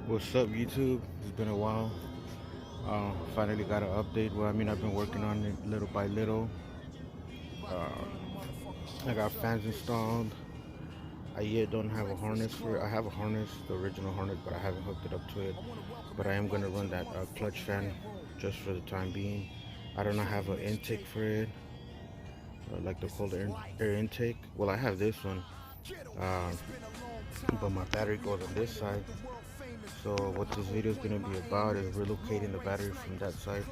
What's up, YouTube? It's been a while. Finally got an update. Well, I mean, I've been working on it little by little. I got fans installed. I yet don't have a harness for it. I have a harness, the original harness, but I haven't hooked it up to it. But I am gonna run that clutch fan just for the time being. I don't have an intake for it, like the cold air intake. Well, I have this one, uh, but my battery goes on this side. So what this video is gonna be about is relocating the battery from that side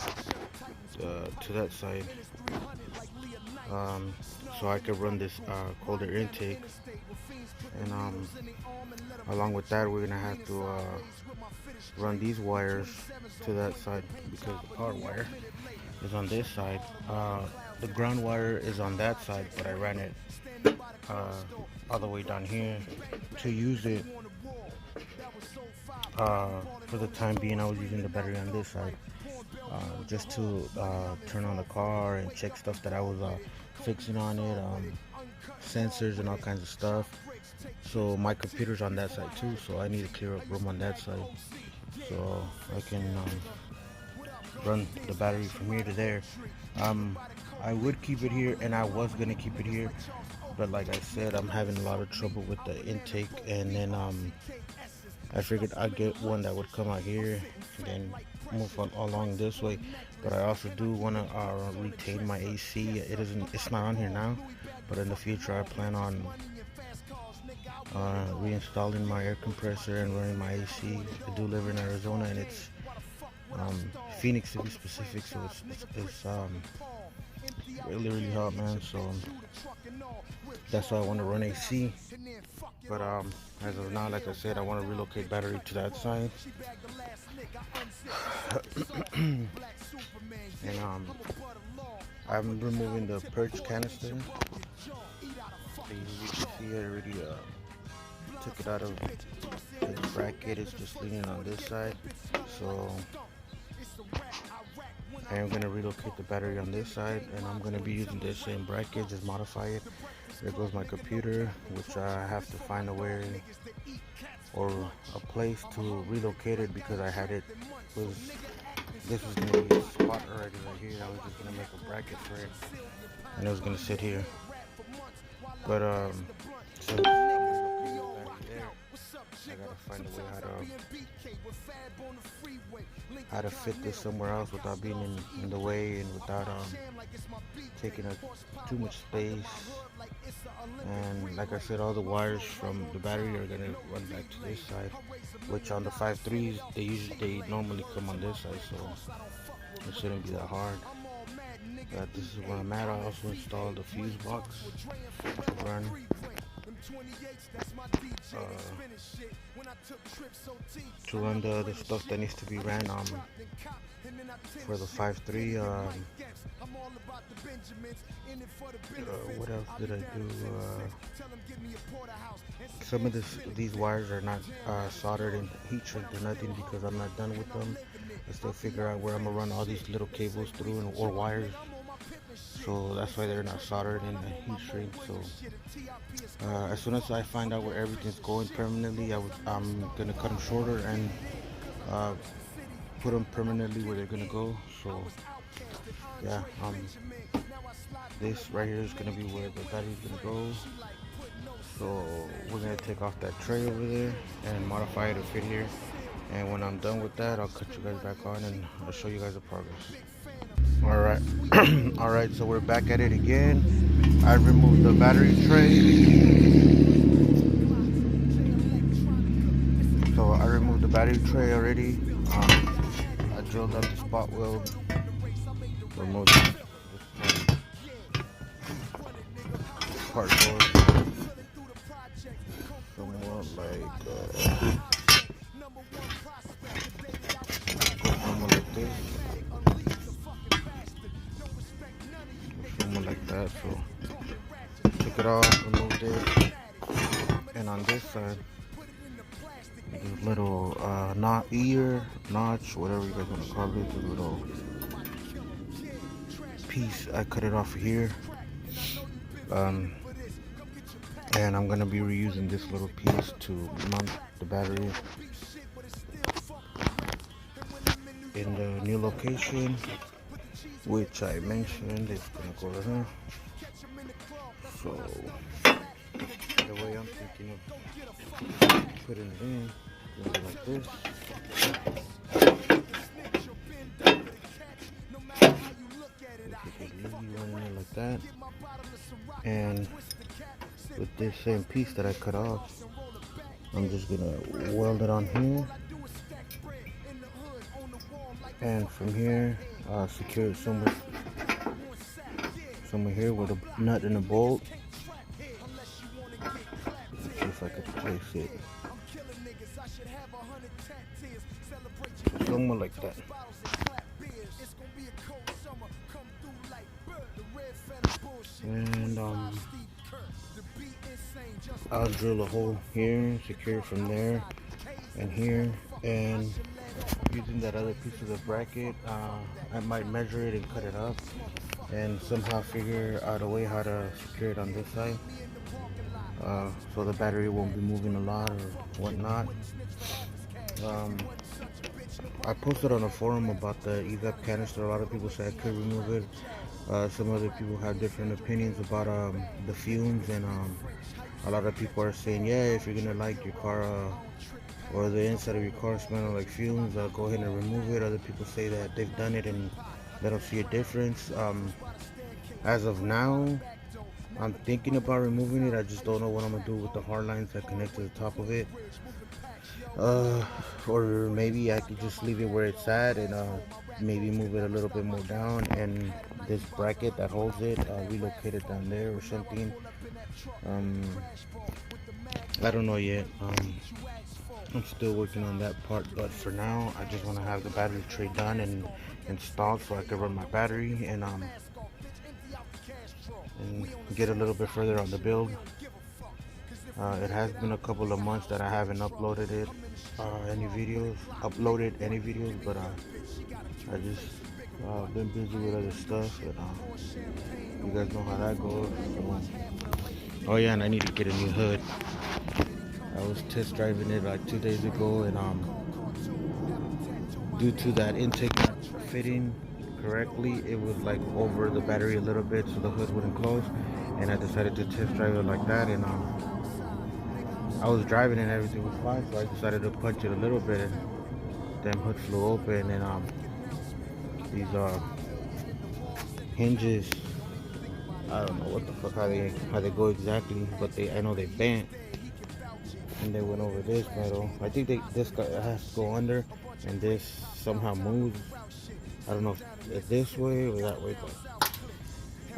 to that side, um, so I could run this colder intake. And along with that, we're gonna have to run these wires to that side because the power wire is on this side. The ground wire is on that side, but I ran it uh, all the way down here to use it. For the time being, I was using the battery on this side, just to turn on the car and check stuff that I was fixing on it, sensors and all kinds of stuff. So my computer's on that side too, so I need to clear up room on that side so I can run the battery from here to there. I would keep it here, and I was gonna keep it here, but like I said, I'm having a lot of trouble with the intake, and then I figured I'd get one that would come out here and then move along this way. But I also do want to retain my AC. It's not on here now, but in the future I plan on reinstalling my air compressor and running my AC. I do live in Arizona, and it's Phoenix to be specific, so it's really hot, man. So that's why I want to run AC. But as of now, like I said, I want to relocate battery to that side. And I'm removing the perch canister. You can see I already took it out of the bracket. It's just leaning on this side. So I am going to relocate the battery on this side, and I'm going to be using this same bracket, just modify it. There goes my computer, which I have to find a way or a place to relocate it, because I had it this was gonna be a spot already right here. I was just gonna make a bracket for it, and it was gonna sit here. But since I'm relocating the battery there, I gotta find a way how to fit this somewhere else without being in the way and without taking up too much space. And like I said, all the wires from the battery are gonna run back to this side, which on the 5.3s they normally come on this side, so it shouldn't be that hard. This is where I'm at. I also installed a fuse box to run the stuff that needs to be ran for the 5.3. What else did I do? Some of these wires are not soldered and heat shrink or nothing, because I'm not done with them. I still figure out where I'm gonna run all these little cables through or wires. So that's why they're not soldered and the heat shrink. So as soon as I find out where everything's going permanently, I'm gonna cut them shorter and put them permanently where they're gonna go. So yeah, this right here is gonna be where the battery's gonna go. So we're gonna take off that tray over there and modify it to fit here. And when I'm done with that, I'll cut you guys back on and I'll show you guys the progress. All right, all right. So we're back at it again. I removed the battery tray. So I removed the battery tray already. I drilled up the spot weld. Removed this cardboard. Somewhat like this. Somewhat like that. So took it off, removed it, and on this side, this little notch, whatever you guys want to call it, the little piece. I cut it off here. And I'm gonna be reusing this little piece to mount the battery. in the new location, which I mentioned is gonna go over here. So the way I'm thinking of putting it in, gonna be like this. Like that. And with this same piece that I cut off, I'm just gonna weld it on here, and from here secure it somewhere here with a nut and a bolt. Let's see if I can place it somewhere like that. And I'll drill a hole here, secure it from there and here, and using that other piece of the bracket, I might measure it and cut it up and somehow figure out a way how to secure it on this side, so the battery won't be moving a lot or whatnot. I posted on a forum about the evap canister. A lot of people say I could remove it. Some other people have different opinions about the fumes, and a lot of people are saying, yeah, if you're gonna like your car or the inside of your car smelling like fumes, go ahead and remove it. Other people say that they've done it and they don't see a difference. As of now, I'm thinking about removing it. I just don't know what I'm gonna do with the hard lines that connect to the top of it. Or maybe I could just leave it where it's at and maybe move it a little bit more down, and this bracket that holds it, relocate it down there or something. I don't know yet. I'm still working on that part, but for now I just want to have the battery tray done and installed so I can run my battery and get a little bit further on the build. It has been a couple of months that I haven't uploaded any videos, but I just been busy with other stuff, and you guys know how that goes. Oh yeah, and I need to get a new hood. I was test driving it like 2 days ago, and due to that intake not fitting correctly, it was like over the battery a little bit, so the hood wouldn't close, and I decided to test drive it like that, and I was driving and everything was fine, so I decided to punch it a little bit, and damn hood flew open, and these hinges, I don't know what the fuck how they go exactly, but I know they bent and they went over this metal. I think this guy has to go under, and this somehow moves. I don't know if it's this way or that way, but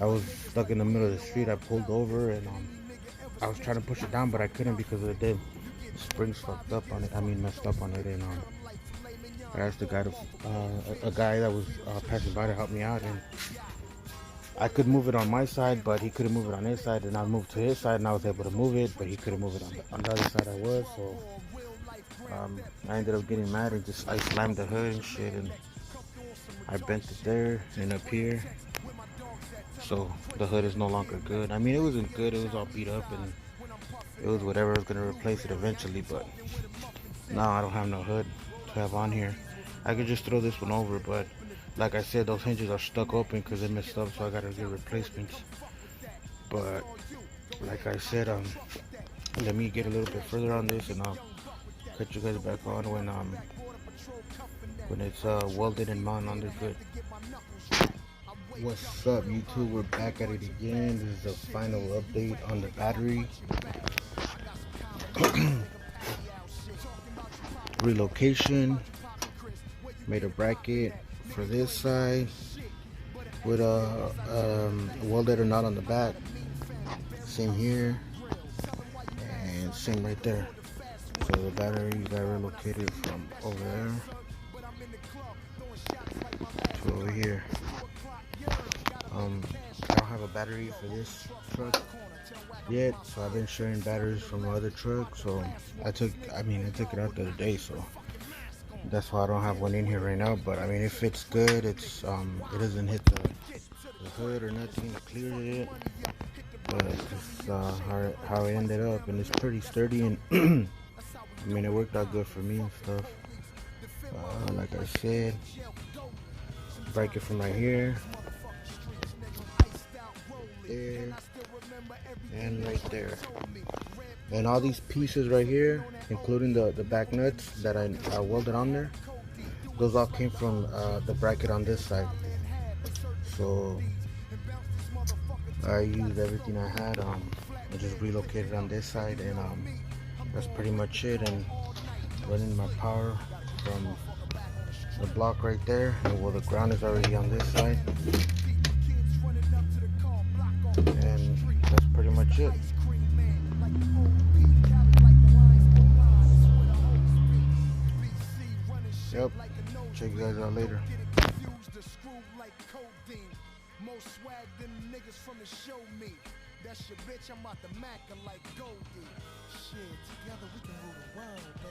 I was stuck in the middle of the street. I pulled over and I was trying to push it down, but I couldn't because of the springs fucked up on it. I mean, messed up on it, and I asked the guy a guy that was passing by to help me out, and I could move it on my side, but he couldn't move it on his side, and I moved to his side, and I was able to move it, but he couldn't move it on the other side I was, so I ended up getting mad and I slammed the hood and shit, and I bent it there and up here, so the hood is no longer good. I mean, it wasn't good, it was all beat up, and it was whatever, I was going to replace it eventually, but now I don't have no hood to have on here. I could just throw this one over, but like I said, those hinges are stuck open because they messed up, so I gotta get replacements. But like I said, let me get a little bit further on this, and I'll cut you guys back on when it's welded and mounted on there good. What's up, YouTube? We're back at it again. This is the final update on the battery. Relocation. Made a bracket for this side with a welder nut on the back. Same here and same right there. So the battery got relocated from over there to over here. I don't have a battery for this truck yet, so I've been sharing batteries from other trucks. So I took it out the other day, so that's why I don't have one in here right now. But I mean, if it's good, it doesn't hit the hood or nothing. It cleared it, but it's how it ended up, and it's pretty sturdy, and I mean, it worked out good for me and stuff. Like I said, break it from right here, there, and right there. And all these pieces right here, including the back nuts that I welded on there, those all came from the bracket on this side. So I used everything I had. I just relocated on this side, and that's pretty much it. And running my power from the block right there, and well, the ground is already on this side, and that's pretty much it. Yep. Check you guys out later. More swag than the niggas from the show me. That's your bitch, I'm out the Mac like Goldie. Shit, together we can rule the world.